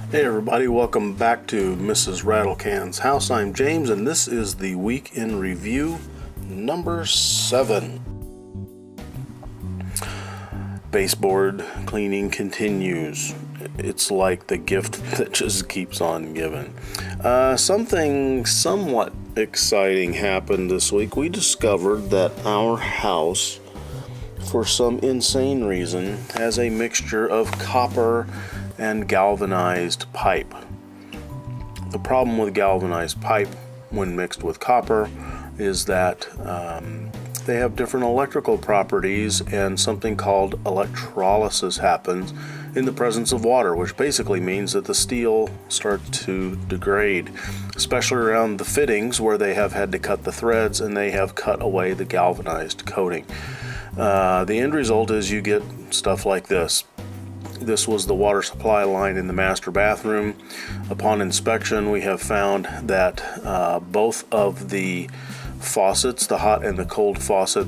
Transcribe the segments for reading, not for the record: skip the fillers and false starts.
Hey everybody, welcome back to Mrs. RATTLECAN'S house. I'm James and this is the Week in Review number 7. Baseboard cleaning continues. It's like the gift that just keeps on giving. Something somewhat exciting happened this week. We discovered that our house, for some insane reason, has a mixture of copper and galvanized pipe. The problem with galvanized pipe when mixed with copper is that they have different electrical properties, and something called electrolysis happens in the presence of water, which basically means that the steel starts to degrade, especially around the fittings where they have had to cut the threads and they have cut away the galvanized coating. The end result is you get stuff like this. This was the water supply line in the master bathroom. Upon inspection, we have found that both of the faucets, the hot and the cold faucet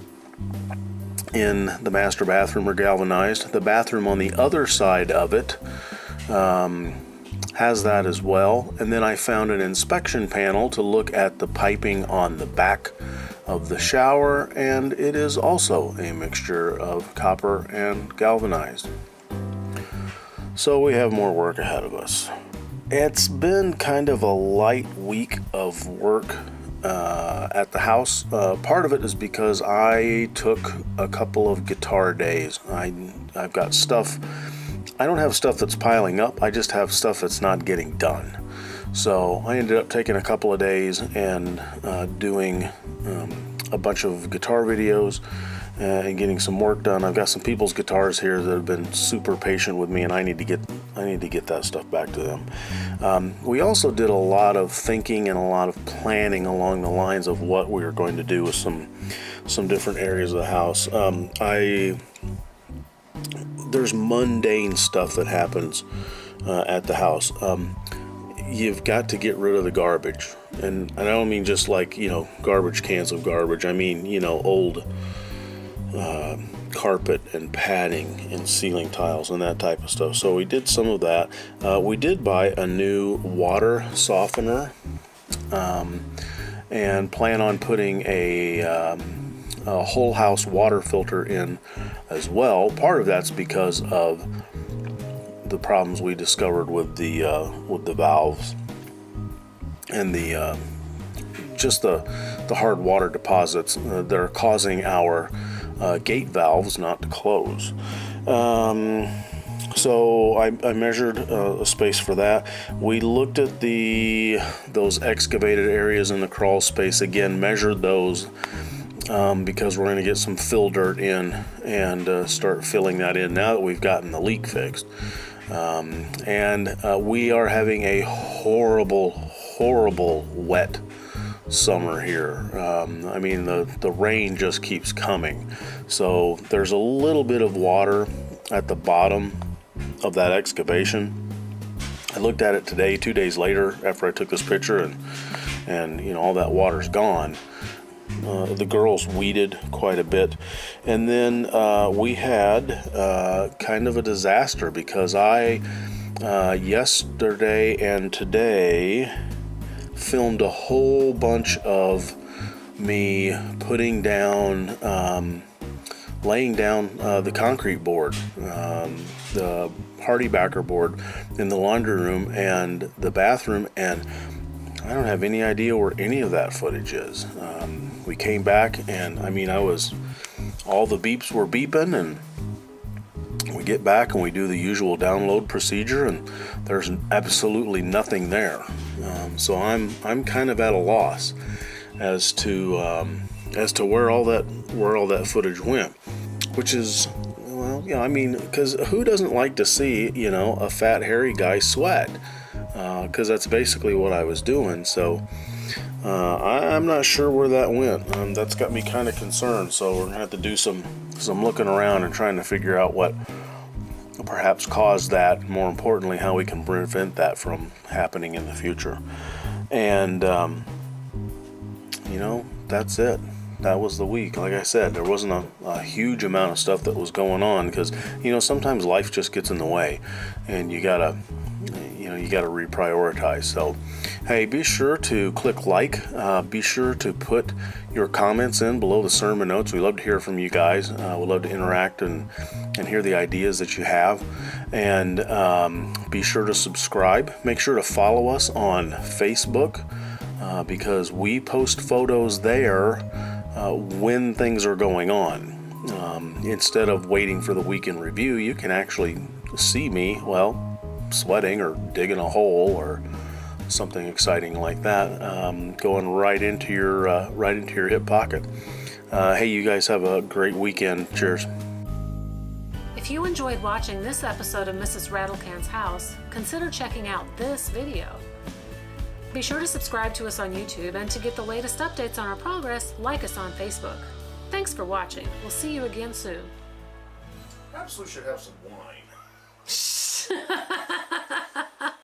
in the master bathroom, are galvanized. The bathroom on the other side of it has that as well. And then I found an inspection panel to look at the piping on the back of the shower, and it is also a mixture of copper and galvanized. So we have more work ahead of us. It's been kind of a light week of work at the house. Part of it is because I took a couple of guitar days. I've got stuff. I don't have stuff that's piling up. I just have stuff that's not getting done. So I ended up taking a couple of days and doing a bunch of guitar videos and getting some work done. I've got some people's guitars here that have been super patient with me, and I need to get that stuff back to them. We also did a lot of thinking and a lot of planning along the lines of what we were going to do with some different areas of the house. There's mundane stuff that happens at the house. You've got to get rid of the garbage, and I don't mean just like garbage cans of garbage. I mean old carpet and padding and ceiling tiles and that type of stuff. So we did some of that. We did buy a new water softener and plan on putting a whole house water filter in as well. Part of that's because of the problems we discovered with the valves and the hard water deposits that are causing our gate valves not to close. So I measured a space for that. We looked at those excavated areas in the crawl space again, measured those because we're going to get some fill dirt in and start filling that in now that we've gotten the leak fixed. And we are having a horrible wet summer here. I mean, the rain just keeps coming. So there's a little bit of water at the bottom of that excavation. I looked at it today, 2 days later, after I took this picture, and all that water's gone. The girls weeded quite a bit. And then we had kind of a disaster because I yesterday and today filmed a whole bunch of me putting down, laying down the concrete board, the hardy backer board in the laundry room and the bathroom, and I don't have any idea where any of that footage is. We came back and all the beeps were beeping, and we get back and we do the usual download procedure, and there's absolutely nothing there. So I'm kind of at a loss as to where all that footage went, which is, because who doesn't like to see a fat hairy guy sweat? Because that's basically what I was doing. So I'm not sure where that went. That's got me kind of concerned. So we're gonna have to do some looking around and trying to figure out what perhaps caused that. More importantly, how we can prevent that from happening in the future. And that's it. That was the week. Like I said, there wasn't a huge amount of stuff that was going on because sometimes life just gets in the way, and you you got to reprioritize. So, hey, be sure to click like. Be sure to put your comments in below the sermon notes. We love to hear from you guys. We'd love to interact and hear the ideas that you have. And be sure to subscribe. Make sure to follow us on Facebook because we post photos there when things are going on. Instead of waiting for the weekend review, you can actually see me, sweating or digging a hole or something exciting like that, going right into your hip pocket. Hey, you guys have a great weekend. Cheers. If you enjoyed watching this episode of Mrs. RATTLECAN'S house, consider checking out this video. Be sure to subscribe to us on YouTube, and to get the latest updates on our progress, like us on Facebook. Thanks for watching. We'll see you again soon. Perhaps we should have some wine.